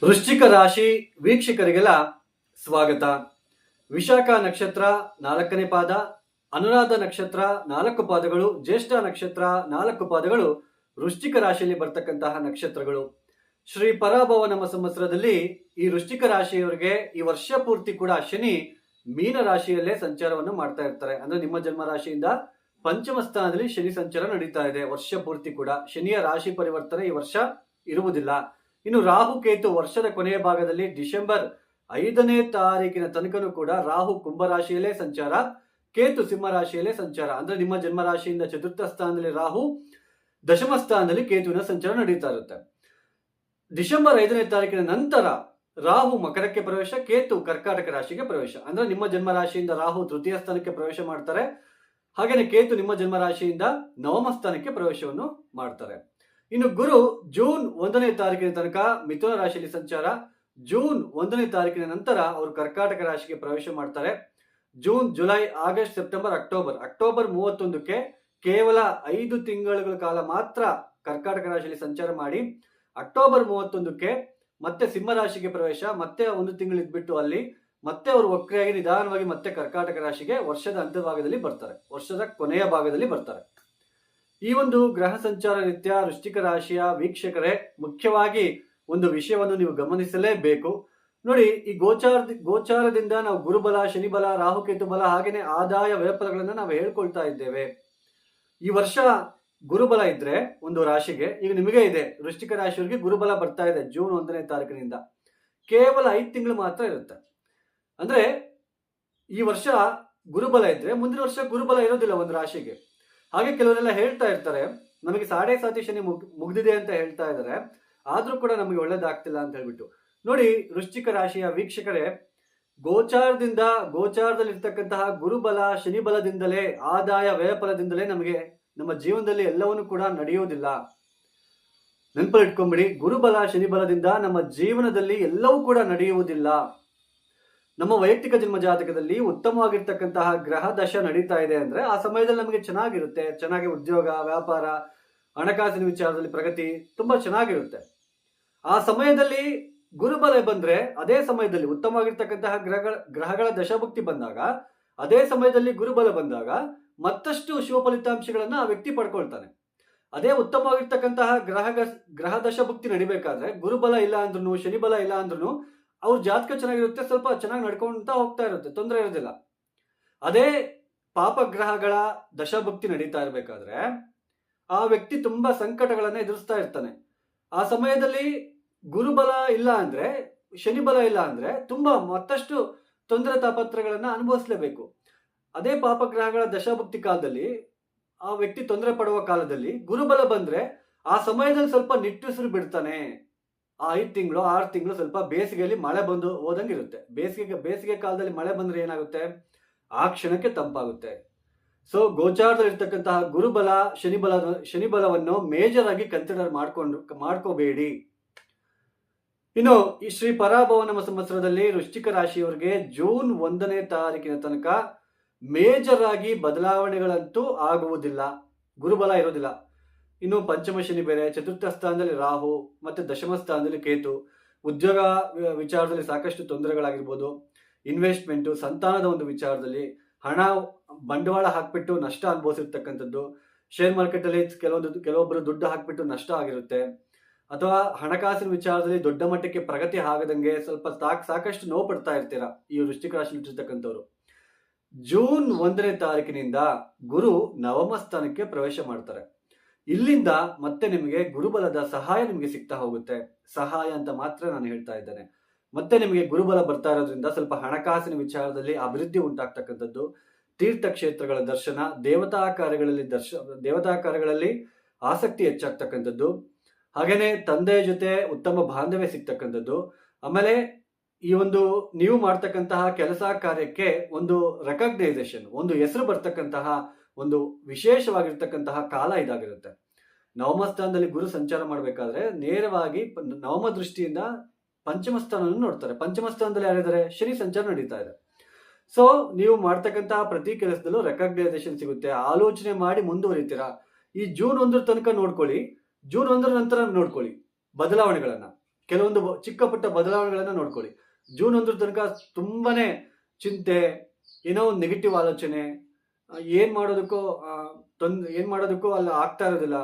ವೃಶ್ಚಿಕ ರಾಶಿ ವೀಕ್ಷಕರಿಗೆಲ್ಲ ಸ್ವಾಗತ. ವಿಶಾಖ ನಕ್ಷತ್ರ 4ನೇ ಪಾದ, ಅನುರಾಧ ನಕ್ಷತ್ರ 4 ಪಾದಗಳು, ಜ್ಯೇಷ್ಠ ನಕ್ಷತ್ರ 4 ಪಾದಗಳು ವೃಶ್ಚಿಕ ರಾಶಿಯಲ್ಲಿ ಬರ್ತಕ್ಕಂತಹ ನಕ್ಷತ್ರಗಳು. ಶ್ರೀ ಪರಾಭವ ನಮ್ಮ ಸಂವತ್ಸರದಲ್ಲಿ ಈ ವೃಶ್ಚಿಕ ರಾಶಿಯವರಿಗೆ ಈ ವರ್ಷ ಪೂರ್ತಿ ಕೂಡ ಶನಿ ಮೀನ ರಾಶಿಯಲ್ಲೇ ಸಂಚಾರವನ್ನು ಮಾಡ್ತಾ ಇರ್ತಾರೆ. ಅಂದ್ರೆ ನಿಮ್ಮ ಜನ್ಮ ರಾಶಿಯಿಂದ ಪಂಚಮ ಸ್ಥಾನದಲ್ಲಿ ಶನಿ ಸಂಚಾರ ನಡೀತಾ ಇದೆ. ವರ್ಷ ಪೂರ್ತಿ ಕೂಡ ಶನಿಯ ರಾಶಿ ಪರಿವರ್ತನೆ ಈ ವರ್ಷ ಇರುವುದಿಲ್ಲ. ಇನ್ನು ರಾಹು ಕೇತು ವರ್ಷದ ಕೊನೆಯ ಭಾಗದಲ್ಲಿ ಡಿಸೆಂಬರ್ 5ನೇ ತಾರೀಕಿನ ತನಕನೂ ಕೂಡ ರಾಹು ಕುಂಭ ರಾಶಿಯಲ್ಲೇ ಸಂಚಾರ, ಕೇತು ಸಿಂಹ ರಾಶಿಯಲ್ಲೇ ಸಂಚಾರ. ಅಂದ್ರೆ ನಿಮ್ಮ ಜನ್ಮ ರಾಶಿಯಿಂದ ಚತುರ್ಥ ಸ್ಥಾನದಲ್ಲಿ ರಾಹು, ದಶಮ ಸ್ಥಾನದಲ್ಲಿ ಕೇತುವಿನ ಸಂಚಾರ ನಡೀತಾ ಇರುತ್ತೆ. ಡಿಸೆಂಬರ್ 5ನೇ ತಾರೀಕಿನ ನಂತರ ರಾಹು ಮಕರಕ್ಕೆ ಪ್ರವೇಶ, ಕೇತು ಕರ್ಕಾಟಕ ರಾಶಿಗೆ ಪ್ರವೇಶ. ಅಂದ್ರೆ ನಿಮ್ಮ ಜನ್ಮ ರಾಶಿಯಿಂದ ರಾಹು ತೃತೀಯ ಸ್ಥಾನಕ್ಕೆ ಪ್ರವೇಶ ಮಾಡ್ತಾರೆ, ಹಾಗೇನೆ ಕೇತು ನಿಮ್ಮ ಜನ್ಮ ರಾಶಿಯಿಂದ ನವಮ ಸ್ಥಾನಕ್ಕೆ ಪ್ರವೇಶವನ್ನು ಮಾಡ್ತಾರೆ. ಇನ್ನು ಗುರು ಜೂನ್ 1ನೇ ತಾರೀಕಿನ ತನಕ ಮಿಥುನ ರಾಶಿಯಲ್ಲಿ ಸಂಚಾರ, ಜೂನ್ 1ನೇ ತಾರೀಕಿನ ನಂತರ ಅವರು ಕರ್ಕಾಟಕ ರಾಶಿಗೆ ಪ್ರವೇಶ ಮಾಡ್ತಾರೆ. June, July, August, September, October 31ಕ್ಕೆ ಕೇವಲ 5 ತಿಂಗಳ ಕಾಲ ಮಾತ್ರ ಕರ್ಕಾಟಕ ರಾಶಿಯಲ್ಲಿ ಸಂಚಾರ ಮಾಡಿ ಅಕ್ಟೋಬರ್ 31ಕ್ಕೆ ಮತ್ತೆ ಸಿಂಹ ರಾಶಿಗೆ ಪ್ರವೇಶ, ಮತ್ತೆ 1 ತಿಂಗಳು ಇದ್ಬಿಟ್ಟು ಅಲ್ಲಿ ಮತ್ತೆ ಅವರು ವಕ್ರಿಯಾಗಿ ನಿಧಾನವಾಗಿ ಮತ್ತೆ ಕರ್ಕಾಟಕ ರಾಶಿಗೆ ವರ್ಷದ ಅಂತ್ಯಭಾಗದಲ್ಲಿ ಬರ್ತಾರೆ, ವರ್ಷದ ಕೊನೆಯ ಭಾಗದಲ್ಲಿ ಬರ್ತಾರೆ. ಈ ಒಂದು ಗ್ರಹ ಸಂಚಾರ ರೀತ್ಯ ವೃಶ್ಚಿಕ ರಾಶಿಯ ವೀಕ್ಷಕರೇ ಮುಖ್ಯವಾಗಿ ಒಂದು ವಿಷಯವನ್ನು ನೀವು ಗಮನಿಸಲೇಬೇಕು. ನೋಡಿ, ಈ ಗೋಚಾರದಿಂದ ನಾವು ಗುರುಬಲ, ಶನಿಬಲ, ರಾಹುಕೇತು ಬಲ ಹಾಗೇನೆ ಆದಾಯ ವ್ಯಯಫಲಗಳನ್ನ ನಾವು ಹೇಳ್ಕೊಳ್ತಾ ಇದ್ದೇವೆ. ಈ ವರ್ಷ ಗುರುಬಲ ಇದ್ರೆ ಒಂದು ರಾಶಿಗೆ, ಈಗ ನಿಮಗೆ ಇದೆ ವೃಶ್ಚಿಕ ರಾಶಿಯವರಿಗೆ ಗುರುಬಲ ಬರ್ತಾ ಇದೆ ಜೂನ್ 1ನೇ ತಾರೀಕಿನಿಂದ, ಕೇವಲ 5 ತಿಂಗಳು ಮಾತ್ರ ಇರುತ್ತೆ. ಅಂದ್ರೆ ಈ ವರ್ಷ ಗುರುಬಲ ಇದ್ರೆ ಮುಂದಿನ ವರ್ಷ ಗುರುಬಲ ಇರೋದಿಲ್ಲ ಒಂದು ರಾಶಿಗೆ. ಹಾಗೆ ಕೆಲವರೆಲ್ಲ ಹೇಳ್ತಾ ಇರ್ತಾರೆ ನಮಗೆ ಸಾಡೆ ಸಾತಿ ಶನಿ ಮುಗ್ದಿದೆ ಅಂತ ಹೇಳ್ತಾ ಇದ್ದಾರೆ, ಆದ್ರೂ ಕೂಡ ನಮಗೆ ಒಳ್ಳೇದಾಗ್ತಿಲ್ಲ ಅಂತ ಹೇಳ್ಬಿಟ್ಟು. ನೋಡಿ, ವೃಶ್ಚಿಕ ರಾಶಿಯ ವೀಕ್ಷಕರೇ, ಗೋಚಾರದಲ್ಲಿ ಇರ್ತಕ್ಕಂತಹ ಗುರುಬಲ, ಶನಿ ಬಲದಿಂದಲೇ, ಆದಾಯ ವ್ಯಯಫಲದಿಂದಲೇ ನಮಗೆ ನಮ್ಮ ಜೀವನದಲ್ಲಿ ಎಲ್ಲವನ್ನೂ ಕೂಡ ನಡೆಯುವುದಿಲ್ಲ. ನೆನಪಲ್ಲಿ ಇಟ್ಕೊಂಡ್ಬಿಡಿ, ಗುರುಬಲ, ಶನಿ ಬಲದಿಂದ ನಮ್ಮ ಜೀವನದಲ್ಲಿ ಎಲ್ಲವೂ ಕೂಡ ನಡೆಯುವುದಿಲ್ಲ. ನಮ್ಮ ವೈಯಕ್ತಿಕ ಜನ್ಮ ಜಾತಕದಲ್ಲಿ ಉತ್ತಮವಾಗಿರ್ತಕ್ಕಂತಹ ಗ್ರಹ ದಶ ನಡೀತಾ ಇದೆ ಅಂದ್ರೆ ಆ ಸಮಯದಲ್ಲಿ ನಮಗೆ ಚೆನ್ನಾಗಿರುತ್ತೆ, ಚೆನ್ನಾಗಿ ಉದ್ಯೋಗ, ವ್ಯಾಪಾರ, ಹಣಕಾಸಿನ ವಿಚಾರದಲ್ಲಿ ಪ್ರಗತಿ ತುಂಬಾ ಚೆನ್ನಾಗಿರುತ್ತೆ. ಆ ಸಮಯದಲ್ಲಿ ಗುರುಬಲ ಬಂದ್ರೆ ಅದೇ ಸಮಯದಲ್ಲಿ ಉತ್ತಮವಾಗಿರ್ತಕ್ಕಂತಹ ಗ್ರಹಗಳ ದಶಭುಕ್ತಿ ಬಂದಾಗ, ಅದೇ ಸಮಯದಲ್ಲಿ ಗುರುಬಲ ಬಂದಾಗ ಮತ್ತಷ್ಟು ಶುಭ ಫಲಿತಾಂಶಗಳನ್ನ ಆ ವ್ಯಕ್ತಿ ಪಡ್ಕೊಳ್ತಾನೆ. ಅದೇ ಉತ್ತಮವಾಗಿರ್ತಕ್ಕಂತಹ ಗ್ರಹ ದಶಭುಕ್ತಿ ನಡಿಬೇಕಾದ್ರೆ ಗುರುಬಲ ಇಲ್ಲ ಅಂದ್ರೂ, ಶನಿ ಬಲ ಇಲ್ಲ ಅಂದ್ರೂ ಅವ್ರ ಜಾತಕ ಚೆನ್ನಾಗಿರುತ್ತೆ, ಸ್ವಲ್ಪ ಚೆನ್ನಾಗಿ ನಡ್ಕೊಂತ ಹೋಗ್ತಾ ಇರುತ್ತೆ, ತೊಂದರೆ ಇರೋದಿಲ್ಲ. ಅದೇ ಪಾಪಗ್ರಹಗಳ ದಶಭುಕ್ತಿ ನಡೀತಾ ಇರ್ಬೇಕಾದ್ರೆ ಆ ವ್ಯಕ್ತಿ ತುಂಬಾ ಸಂಕಟಗಳನ್ನ ಎದುರಿಸ್ತಾ ಇರ್ತಾನೆ. ಆ ಸಮಯದಲ್ಲಿ ಗುರುಬಲ ಇಲ್ಲ ಅಂದ್ರೆ, ಶನಿ ಬಲ ಇಲ್ಲ ಅಂದ್ರೆ ತುಂಬಾ ಮತ್ತಷ್ಟು ತೊಂದರೆ ತಾಪತ್ರಗಳನ್ನ ಅನುಭವಿಸ್ಲೇಬೇಕು. ಅದೇ ಪಾಪಗ್ರಹಗಳ ದಶಭುಕ್ತಿ ಕಾಲದಲ್ಲಿ ಆ ವ್ಯಕ್ತಿ ತೊಂದರೆ ಪಡುವ ಕಾಲದಲ್ಲಿ ಗುರುಬಲ ಬಂದ್ರೆ ಆ ಸಮಯದಲ್ಲಿ ಸ್ವಲ್ಪ ನಿಟ್ಟುಸಿರು ಬಿಡ್ತಾನೆ. ಆ 5 ತಿಂಗಳು 6 ತಿಂಗಳು ಸ್ವಲ್ಪ ಬೇಸಿಗೆಯಲ್ಲಿ ಮಳೆ ಬಂದು ಹೋದಂಗಿರುತ್ತೆ. ಬೇಸಿಗೆ ಕಾಲದಲ್ಲಿ ಮಳೆ ಬಂದ್ರೆ ಏನಾಗುತ್ತೆ, ಆ ಕ್ಷಣಕ್ಕೆ ತಂಪಾಗುತ್ತೆ. ಸೊ ಗೋಚಾರದಲ್ಲಿ ಇರ್ತಕ್ಕಂತಹ ಗುರುಬಲ, ಶನಿಬಲವನ್ನು ಮೇಜರ್ ಆಗಿ ಕನ್ಸಿಡರ್ ಮಾಡ್ಕೋಬೇಡಿ. ಇನ್ನು ಈ ಶ್ರೀ ಪರಾಭವ ನಮ್ಮ ಸಂವತ್ಸರದಲ್ಲಿ ವೃಶ್ಚಿಕ ರಾಶಿಯವರಿಗೆ ಜೂನ್ 1ನೇ ತಾರೀಕಿನ ತನಕ ಮೇಜರ್ ಆಗಿ ಬದಲಾವಣೆಗಳಂತೂ ಆಗುವುದಿಲ್ಲ, ಗುರುಬಲ ಇರೋದಿಲ್ಲ. ಇನ್ನು ಪಂಚಮ ಶನಿ ಬೇರೆ, ಚತುರ್ಥ ಸ್ಥಾನದಲ್ಲಿ ರಾಹು ಮತ್ತೆ ದಶಮ ಸ್ಥಾನದಲ್ಲಿ ಕೇತು. ಉದ್ಯೋಗ ವಿಚಾರದಲ್ಲಿ ಸಾಕಷ್ಟು ತೊಂದರೆಗಳಾಗಿರ್ಬೋದು, ಇನ್ವೆಸ್ಟ್ಮೆಂಟು, ಸಂತಾನದ ಒಂದು ವಿಚಾರದಲ್ಲಿ ಹಣ ಬಂಡವಾಳ ಹಾಕ್ಬಿಟ್ಟು ನಷ್ಟ ಅನುಭವಿಸಿರ್ತಕ್ಕಂಥದ್ದು, ಶೇರ್ ಮಾರ್ಕೆಟ್ ಅಲ್ಲಿ ಕೆಲವೊಬ್ಬರು ದುಡ್ಡು ಹಾಕ್ಬಿಟ್ಟು ನಷ್ಟ ಆಗಿರುತ್ತೆ, ಅಥವಾ ಹಣಕಾಸಿನ ವಿಚಾರದಲ್ಲಿ ದೊಡ್ಡ ಮಟ್ಟಕ್ಕೆ ಪ್ರಗತಿ ಆಗದಂಗೆ ಸ್ವಲ್ಪ ಸಾಕಷ್ಟು ನೋವು ಪಡ್ತಾ ಇರ್ತೀರಾ ಈ ವೃಶ್ಚಿಕ ರಾಶಿಯಲ್ಲಿ ಇಟ್ಟಿರ್ತಕ್ಕಂಥವ್ರು. ಜೂನ್ 1ನೇ ತಾರೀಕಿನಿಂದ ಗುರು ನವಮ ಸ್ಥಾನಕ್ಕೆ ಪ್ರವೇಶ ಮಾಡ್ತಾರೆ. ಇಲ್ಲಿಂದ ಮತ್ತೆ ನಿಮಗೆ ಗುರುಬಲದ ಸಹಾಯ ನಿಮಗೆ ಸಿಗ್ತಾ ಹೋಗುತ್ತೆ. ಸಹಾಯ ಅಂತ ಮಾತ್ರ ನಾನು ಹೇಳ್ತಾ ಇದ್ದೇನೆ. ಮತ್ತೆ ನಿಮಗೆ ಗುರುಬಲ ಬರ್ತಾ ಇರೋದ್ರಿಂದ ಸ್ವಲ್ಪ ಹಣಕಾಸಿನ ವಿಚಾರದಲ್ಲಿ ಅಭಿವೃದ್ಧಿ ಉಂಟಾಗ್ತಕ್ಕಂಥದ್ದು, ತೀರ್ಥಕ್ಷೇತ್ರಗಳ ದರ್ಶನ, ದೇವತಾ ಕಾರ್ಯಗಳಲ್ಲಿ ಆಸಕ್ತಿ ಹೆಚ್ಚಾಗ್ತಕ್ಕಂಥದ್ದು, ಹಾಗೇನೆ ತಂದೆಯ ಜೊತೆ ಉತ್ತಮ ಬಾಂಧವ್ಯ ಸಿಗ್ತಕ್ಕಂಥದ್ದು, ಆಮೇಲೆ ಈ ಒಂದು ನೀವು ಮಾಡ್ತಕ್ಕಂತಹ ಕೆಲಸ ಕಾರ್ಯಕ್ಕೆ ಒಂದು ರೆಕಗ್ನೈಸೇಷನ್, ಒಂದು ಹೆಸರು ಬರ್ತಕ್ಕಂತಹ ಒಂದು ವಿಶೇಷವಾಗಿರ್ತಕ್ಕಂತಹ ಕಾಲ ಇದಾಗಿರುತ್ತೆ. ನವಮ ಸ್ಥಾನದಲ್ಲಿ ಗುರು ಸಂಚಾರ ಮಾಡಬೇಕಾದ್ರೆ ನೇರವಾಗಿ ನವಮ ದೃಷ್ಟಿಯಿಂದ ಪಂಚಮ ಸ್ಥಾನವನ್ನು ನೋಡ್ತಾರೆ. ಪಂಚಮ ಸ್ಥಾನದಲ್ಲಿ ಯಾರಿದ್ದಾರೆ, ಶನಿ ಸಂಚಾರ ನಡೀತಾ ಇದೆ. ಸೊ ನೀವು ಮಾಡ್ತಕ್ಕಂತಹ ಪ್ರತಿ ಕೆಲಸದಲ್ಲೂ ರೆಕಗ್ನೈಸೇಷನ್ ಸಿಗುತ್ತೆ, ಆಲೋಚನೆ ಮಾಡಿ ಮುಂದುವರಿತೀರಾ. ಈ ಜೂನ್ 1 ತನಕ ನೋಡ್ಕೊಳ್ಳಿ, ಜೂನ್ 1 ನಂತರ ನೋಡ್ಕೊಳ್ಳಿ ಬದಲಾವಣೆಗಳನ್ನ. ಕೆಲವೊಂದು ಚಿಕ್ಕ ಪುಟ್ಟ ಬದಲಾವಣೆಗಳನ್ನ ನೋಡ್ಕೊಳ್ಳಿ. ಜೂನ್ 1 ತನಕ ತುಂಬಾನೇ ಚಿಂತೆ, ಏನೋ ಒಂದು ನೆಗೆಟಿವ್ ಆಲೋಚನೆ, ಏನ್ ಮಾಡೋದಕ್ಕೂ ಏನ್ ಮಾಡೋದಕ್ಕೂ ಅಲ್ಲಿ ಆಗ್ತಾ ಇರೋದಿಲ್ಲ.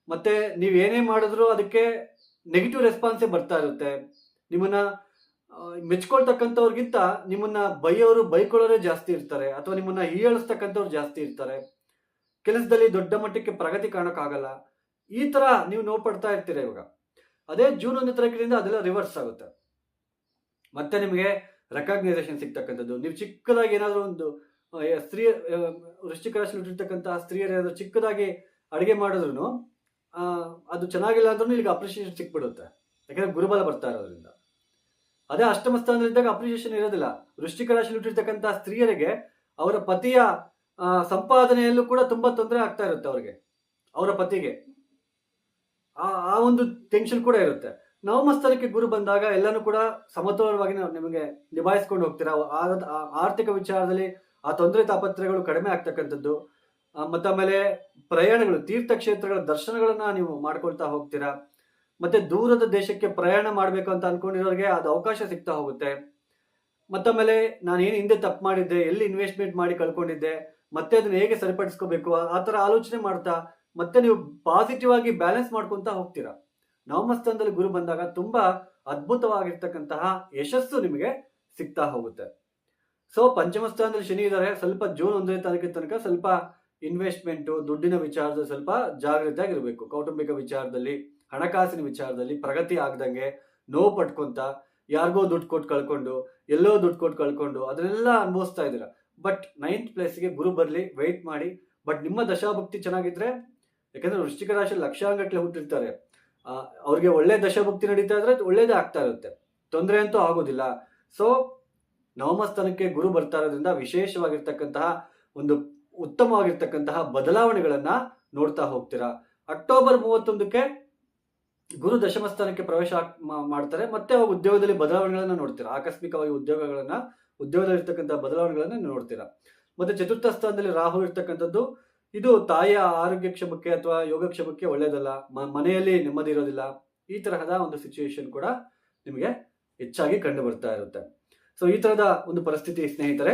ಮತ್ತೆ ನೀವ್ ಏನೇ ಮಾಡಿದ್ರು ಅದಕ್ಕೆ ನೆಗೆಟಿವ್ ರೆಸ್ಪಾನ್ಸೇ ಬರ್ತಾ ಇರುತ್ತೆ. ನಿಮ್ಮನ್ನ ಮೆಚ್ಕೊಳ್ತಕ್ಕಂಥವ್ರಿಗಿಂತ ನಿಮ್ಮನ್ನ ಬೈಕೊಳ್ಳೋರೇ ಜಾಸ್ತಿ ಇರ್ತಾರೆ, ಅಥವಾ ನಿಮ್ಮನ್ನ ಹೀಯಾಳಿಸ್ತಕ್ಕಂಥವ್ರು ಜಾಸ್ತಿ ಇರ್ತಾರೆ. ಕೆಲಸದಲ್ಲಿ ದೊಡ್ಡ ಮಟ್ಟಕ್ಕೆ ಪ್ರಗತಿ ಕಾಣಕ್ಕಾಗಲ್ಲ. ಈ ತರ ನೀವು ನೋವು ಪಡ್ತಾ ಇರ್ತೀರ ಇವಾಗ. ಅದೇ ಜೂನ್ 1 ತಾರೀಕಿನಿಂದ ಅದೆಲ್ಲ ರಿವರ್ಸ್ ಆಗುತ್ತೆ. ಮತ್ತೆ ನಿಮಗೆ ರೆಕಗ್ನೈಸೇಷನ್ ಸಿಗ್ತಕ್ಕಂಥದ್ದು. ನೀವು ಚಿಕ್ಕದಾಗಿ ಏನಾದರೂ ಒಂದು ವೃಶ್ಚಿಕ ರಾಶಿಯಲ್ಲಿ ಹುಟ್ಟಿರ್ತಕ್ಕಂತಹ ಸ್ತ್ರೀಯರು ಏನಾದರೂ ಚಿಕ್ಕದಾಗಿ ಅಡುಗೆ ಮಾಡಿದ್ರು ಅದು ಚೆನ್ನಾಗಿಲ್ಲ ಅಂದ್ರೂ ಇಲ್ಲಿಗೆ ಅಪ್ರಿಷಿಯೇಷನ್ ಸಿಕ್ಬಿಡುತ್ತೆ. ಯಾಕಂದ್ರೆ ಗುರುಬಲ ಬರ್ತಾ ಇರೋದ್ರಿಂದ. ಅದೇ ಅಷ್ಟಮ ಸ್ಥಾನದಲ್ಲಿದ್ದಾಗ ಅಪ್ರಿಷಿಯೇಷನ್ ಇರೋದಿಲ್ಲ. ವೃಶ್ಚಿಕ ರಾಶಿಯಲ್ಲಿ ಹುಟ್ಟಿರ್ತಕ್ಕಂತಹ ಸ್ತ್ರೀಯರಿಗೆ ಅವರ ಪತಿಯ ಸಂಪಾದನೆಯಲ್ಲೂ ಕೂಡ ತುಂಬಾ ತೊಂದರೆ ಆಗ್ತಾ ಇರುತ್ತೆ ಅವರಿಗೆ, ಅವರ ಪತಿಗೆ. ಆ ಒಂದು ಟೆನ್ಷನ್ ಕೂಡ ಇರುತ್ತೆ. ನವಮ ಸ್ಥಾನಕ್ಕೆ ಗುರು ಬಂದಾಗ ಎಲ್ಲಾನು ಕೂಡ ಸಮತೋಲನವಾಗಿ ನಿಮಗೆ ನಿಭಾಯಿಸ್ಕೊಂಡು ಹೋಗ್ತೀರಾ. ಆರ್ಥಿಕ ವಿಚಾರದಲ್ಲಿ ಆ ತೊಂದರೆ ತಾಪತ್ರಗಳು ಕಡಿಮೆ ಆಗ್ತಕ್ಕಂಥದ್ದು. ಆಮೇಲೆ ಪ್ರಯಾಣಗಳು, ತೀರ್ಥಕ್ಷೇತ್ರಗಳ ದರ್ಶನಗಳನ್ನ ನೀವು ಮಾಡ್ಕೊಳ್ತಾ ಹೋಗ್ತೀರಾ. ಮತ್ತೆ ದೂರದ ದೇಶಕ್ಕೆ ಪ್ರಯಾಣ ಮಾಡ್ಬೇಕು ಅಂತ ಅನ್ಕೊಂಡಿರೋರಿಗೆ ಅದು ಅವಕಾಶ ಸಿಗ್ತಾ ಹೋಗುತ್ತೆ. ಮತ್ತಾಮೇಲೆ ನಾನು ಏನು ಹಿಂದೆ ತಪ್ಪು ಮಾಡಿದ್ದೆ, ಎಲ್ಲಿ ಇನ್ವೆಸ್ಟ್ಮೆಂಟ್ ಮಾಡಿ ಕಳ್ಕೊಂಡಿದ್ದೆ, ಮತ್ತೆ ಅದನ್ನ ಹೇಗೆ ಸರಿಪಡಿಸ್ಕೋಬೇಕು, ಆ ತರ ಆಲೋಚನೆ ಮಾಡ್ತಾ ಮತ್ತೆ ನೀವು ಪಾಸಿಟಿವ್ ಆಗಿ ಬ್ಯಾಲೆನ್ಸ್ ಮಾಡ್ಕೊಂತ ಹೋಗ್ತೀರಾ. ನವಮ ಸ್ಥಾನದಲ್ಲಿ ಗುರು ಬಂದಾಗ ತುಂಬಾ ಅದ್ಭುತವಾಗಿರ್ತಕ್ಕಂತಹ ಯಶಸ್ಸು ನಿಮಗೆ ಸಿಗ್ತಾ ಹೋಗುತ್ತೆ. ಸೊ ಪಂಚಮ ಸ್ಥಾನದಲ್ಲಿ ಶನಿ ಇದ್ದಾರೆ. ಸ್ವಲ್ಪ ಜೂನ್ 1 ತಾರೀಕಿನ ತನಕ ಸ್ವಲ್ಪ ಇನ್ವೆಸ್ಟ್ಮೆಂಟ್, ದುಡ್ಡಿನ ವಿಚಾರದಲ್ಲಿ ಸ್ವಲ್ಪ ಜಾಗೃತಿಯಾಗಿರ್ಬೇಕು. ಕೌಟುಂಬಿಕ ವಿಚಾರದಲ್ಲಿ, ಹಣಕಾಸಿನ ವಿಚಾರದಲ್ಲಿ ಪ್ರಗತಿ ಆಗದಂಗೆ ನೋವು ಪಟ್ಕೊಂತ, ಯಾರಿಗೋ ದುಡ್ಡು ಕೊಟ್ಟು ಕಳ್ಕೊಂಡು, ಎಲ್ಲೋ ದುಡ್ಡು ಕೊಟ್ಟು ಕಳ್ಕೊಂಡು ಅದನ್ನೆಲ್ಲ ಅನುಭವಿಸ್ತಾ ಇದ್ದೀರಾ. ಬಟ್ 9th ಪ್ಲೇಸ್ಗೆ ಗುರು ಬರ್ಲಿ, ವೆಯ್ಟ್ ಮಾಡಿ. ಬಟ್ ನಿಮ್ಮ ದಶಾಭಕ್ತಿ ಚೆನ್ನಾಗಿದ್ರೆ, ಯಾಕಂದ್ರೆ ವೃಶ್ಚಿಕ ರಾಶಿಯಲ್ಲಿ ಲಕ್ಷಾಂಗಟ್ಲೆ ಹುಟ್ಟಿರ್ತಾರೆ, ಅವ್ರಿಗೆ ಒಳ್ಳೆ ದಶಾಭಕ್ತಿ ನಡೀತಾ ಇದ್ರೆ ಒಳ್ಳೇದೇ ಆಗ್ತಾ ಇರುತ್ತೆ, ತೊಂದರೆ ಅಂತೂ ಆಗೋದಿಲ್ಲ. ಸೊ ನವಮ ಸ್ಥಾನಕ್ಕೆ ಗುರು ಬರ್ತಾ ಇರೋದ್ರಿಂದ ವಿಶೇಷವಾಗಿರ್ತಕ್ಕಂತಹ ಒಂದು ಉತ್ತಮವಾಗಿರ್ತಕ್ಕಂತಹ ಬದಲಾವಣೆಗಳನ್ನ ನೋಡ್ತಾ ಹೋಗ್ತೀರಾ. ಅಕ್ಟೋಬರ್ 31ಕ್ಕೆ ಗುರು ದಶಮ ಸ್ಥಾನಕ್ಕೆ ಪ್ರವೇಶ ಮಾಡ್ತಾರೆ. ಮತ್ತೆ ಅವಾಗ ಉದ್ಯೋಗದಲ್ಲಿ ಬದಲಾವಣೆಗಳನ್ನ ನೋಡ್ತೀರಾ. ಆಕಸ್ಮಿಕವಾಗಿ ಉದ್ಯೋಗದಲ್ಲಿ ಇರ್ತಕ್ಕಂಥ ಬದಲಾವಣೆಗಳನ್ನ ನೋಡ್ತೀರಾ. ಮತ್ತೆ ಚತುರ್ಥ ಸ್ಥಾನದಲ್ಲಿ ರಾಹು ಇರ್ತಕ್ಕಂಥದ್ದು, ಇದು ತಾಯಿಯ ಆರೋಗ್ಯಕ್ಷೇಮಕ್ಕೆ ಅಥವಾ ಯೋಗಕ್ಷೇಮಕ್ಕೆ ಒಳ್ಳೇದಲ್ಲ. ಮನೆಯಲ್ಲಿ ನೆಮ್ಮದಿ ಇರೋದಿಲ್ಲ. ಈ ತರಹದ ಒಂದು ಸಿಚುವೇಶನ್ ಕೂಡ ನಿಮಗೆ ಹೆಚ್ಚಾಗಿ ಕಂಡು ಬರ್ತಾ ಇರುತ್ತೆ. ಸೊ ಈ ತರಹದ ಒಂದು ಪರಿಸ್ಥಿತಿ ಸ್ನೇಹಿತರೆ.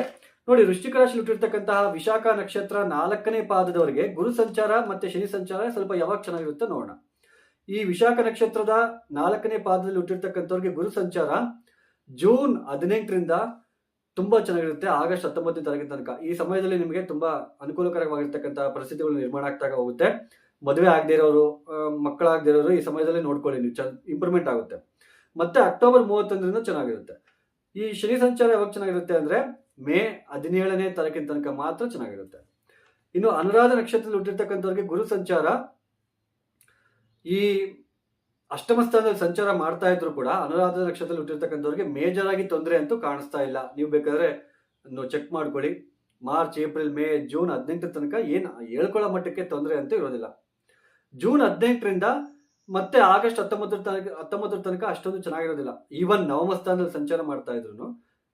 ನೋಡಿ, ವೃಶ್ಚಿಕ ರಾಶಿಯಲ್ಲಿ ಹುಟ್ಟಿರ್ತಕ್ಕಂತಹ ವಿಶಾಖ ನಕ್ಷತ್ರ 4ನೇ ಪಾದದವರೆಗೆ ಗುರು ಸಂಚಾರ ಮತ್ತೆ ಶನಿ ಸಂಚಾರ ಸ್ವಲ್ಪ ಯಾವಾಗ ಚೆನ್ನಾಗಿರುತ್ತೆ ನೋಡೋಣ. ಈ ವಿಶಾಖ ನಕ್ಷತ್ರದ 4ನೇ ಪಾದದಲ್ಲಿ ಹುಟ್ಟಿರ್ತಕ್ಕಂಥವ್ರಿಗೆ ಗುರು ಸಂಚಾರ ಜೂನ್ 18ರಿಂದ ತುಂಬಾ ಚೆನ್ನಾಗಿರುತ್ತೆ. ಆಗಸ್ಟ್ 19ನೇ ತಾರೀಕಿನ ತನಕ ಈ ಸಮಯದಲ್ಲಿ ನಿಮಗೆ ತುಂಬಾ ಅನುಕೂಲಕರವಾಗಿರ್ತಕ್ಕಂತಹ ಪರಿಸ್ಥಿತಿಗಳು ನಿರ್ಮಾಣ ಆಗ್ತಾ ಹೋಗುತ್ತೆ. ಮದುವೆ ಆಗದೇ ಇರೋರು, ಮಕ್ಕಳಾಗದೇ ಇರೋರು ಈ ಸಮಯದಲ್ಲಿ ನೋಡ್ಕೊಳ್ಳಿ, ನೀವು ಇಂಪ್ರೂವ್ಮೆಂಟ್ ಆಗುತ್ತೆ. ಮತ್ತೆ ಅಕ್ಟೋಬರ್ 31ರಿಂದ ಚೆನ್ನಾಗಿರುತ್ತೆ. ಈ ಶನಿ ಸಂಚಾರ ಯಾವಾಗ ಚೆನ್ನಾಗಿರುತ್ತೆ ಅಂದ್ರೆ ಮೇ 17ನೇ ತಾರೀಕಿನ ತನಕ ಮಾತ್ರ ಚೆನ್ನಾಗಿರುತ್ತೆ. ಇನ್ನು ಅನುರಾಧ ನಕ್ಷತ್ರದಲ್ಲಿ ಹುಟ್ಟಿರ್ತಕ್ಕಂಥವ್ರಿಗೆ ಗುರು ಸಂಚಾರ ಈ ಅಷ್ಟಮ ಸ್ಥಾನದಲ್ಲಿ ಸಂಚಾರ ಮಾಡ್ತಾ ಇದ್ರು ಕೂಡ ಅನುರಾಧ ನಕ್ಷತ್ರದಲ್ಲಿ ಹುಟ್ಟಿರ್ತಕ್ಕಂಥವ್ರಿಗೆ ಮೇಜರ್ ಆಗಿ ತೊಂದರೆ ಅಂತೂ ಕಾಣಿಸ್ತಾ ಇಲ್ಲ. ನೀವು ಬೇಕಾದ್ರೆ ಚೆಕ್ ಮಾಡ್ಕೊಳ್ಳಿ. ಮಾರ್ಚ್, ಏಪ್ರಿಲ್, ಮೇ, ಜೂನ್ 18 ತನಕ ಏನು ಹೇಳ್ಕೊಳ್ಳೋ ಮಟ್ಟಕ್ಕೆ ತೊಂದರೆ ಅಂತೂ ಇರೋದಿಲ್ಲ. ಜೂನ್ 18ರಿಂದ ಮತ್ತೆ ಆಗಸ್ಟ್ 19 ತನಕ ಅಷ್ಟೊಂದು ಚೆನ್ನಾಗಿರೋದಿಲ್ಲ. ಈವನ್ ನವಮ ಸ್ಥಾನದಲ್ಲಿ ಸಂಚಾರ ಮಾಡ್ತಾ ಇದ್ರು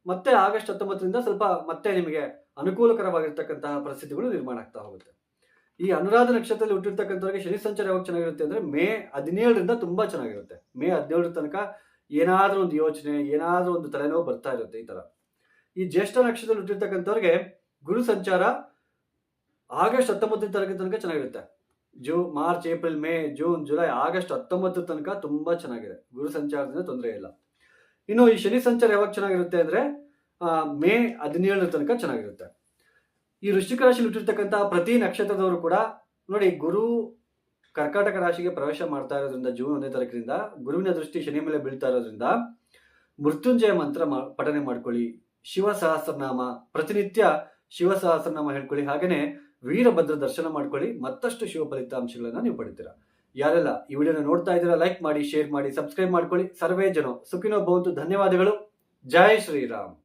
ಮತ್ತೆ ಆಗಸ್ಟ್ 19ರಿಂದ ಸ್ವಲ್ಪ ಮತ್ತೆ ನಿಮಗೆ ಅನುಕೂಲಕರವಾಗಿರ್ತಕ್ಕಂತಹ ಪರಿಸ್ಥಿತಿಗಳು ನಿರ್ಮಾಣ ಆಗ್ತಾ ಹೋಗುತ್ತೆ. ಈ ಅನುರಾಧ ನಕ್ಷತ್ರದಲ್ಲಿ ಹುಟ್ಟಿರ್ತಕ್ಕಂಥವ್ರಿಗೆ ಶನಿ ಸಂಚಾರ ಯಾವಾಗ ಚೆನ್ನಾಗಿರುತ್ತೆ ಅಂದ್ರೆ ಮೇ 17ರಿಂದ ತುಂಬಾ ಚೆನ್ನಾಗಿರುತ್ತೆ. ಮೇ 17 ತನಕ ಏನಾದ್ರೂ ಒಂದು ಯೋಚನೆ, ಏನಾದ್ರೂ ಒಂದು ತಲೆನೋವು ಬರ್ತಾ ಇರುತ್ತೆ ಈ ತರ. ಈ ಜ್ಯೇಷ್ಠ ನಕ್ಷತ್ರದಲ್ಲಿ ಹುಟ್ಟಿರ್ತಕ್ಕಂಥವ್ರಿಗೆ ಗುರು ಸಂಚಾರ ಆಗಸ್ಟ್ 19 ತಾರೀಕಿನ ತನಕ ಚೆನ್ನಾಗಿರುತ್ತೆ. March, April, May, June, July, August 19 ತನಕ ತುಂಬಾ ಚೆನ್ನಾಗಿದೆ. ಗುರು ಸಂಚಾರದಿಂದ ತೊಂದರೆ ಇಲ್ಲ. ಇನ್ನು ಈ ಶನಿ ಸಂಚಾರ ಯಾವಾಗ ಚೆನ್ನಾಗಿರುತ್ತೆ ಅಂದ್ರೆ ಮೇ 17 ತನಕ ಚೆನ್ನಾಗಿರುತ್ತೆ. ಈ ವೃಶ್ಚಿಕ ರಾಶಿಯಲ್ಲಿ ಹುಟ್ಟಿರ್ತಕ್ಕಂತಹ ಪ್ರತಿ ನಕ್ಷತ್ರದವರು ಕೂಡ ನೋಡಿ, ಗುರು ಕರ್ಕಾಟಕ ರಾಶಿಗೆ ಪ್ರವೇಶ ಮಾಡ್ತಾ ಇರೋದ್ರಿಂದ ಜೂನ್ 1ನೇ ತಾರೀಕಿನಿಂದ ಗುರುವಿನ ದೃಷ್ಟಿ ಶನಿ ಮೇಲೆ ಬೀಳ್ತಾ ಇರೋದ್ರಿಂದ ಮೃತ್ಯುಂಜಯ ಮಂತ್ರ ಪಠನೆ ಮಾಡ್ಕೊಳ್ಳಿ. ಶಿವ ಸಹಸ್ರನಾಮ ಪ್ರತಿನಿತ್ಯ ಶಿವ ಸಹಸ್ರನಾಮ ಹೇಳ್ಕೊಳ್ಳಿ. ಹಾಗೇನೆ ವೀರಭದ್ರ ದರ್ಶನ ಮಾಡ್ಕೊಳ್ಳಿ. ಮತ್ತಷ್ಟು ಶಿವ ಫಲಿತಾಂಶಗಳನ್ನ ನೀವು ಪಡಿತೀರಾ. ಯಾರೆಲ್ಲ ಈ ವಿಡಿಯೋನ ನೋಡ್ತಾ ಇದ್ದೀರಾ ಲೈಕ್ ಮಾಡಿ, ಶೇರ್ ಮಾಡಿ, ಸಬ್ಸ್ಕ್ರೈಬ್ ಮಾಡ್ಕೊಳ್ಳಿ. ಸರ್ವೇ ಜನ ಸುಖಿನೋ ಭವಂತು. ಧನ್ಯವಾದಗಳು. ಜೈ ಶ್ರೀರಾಮ್.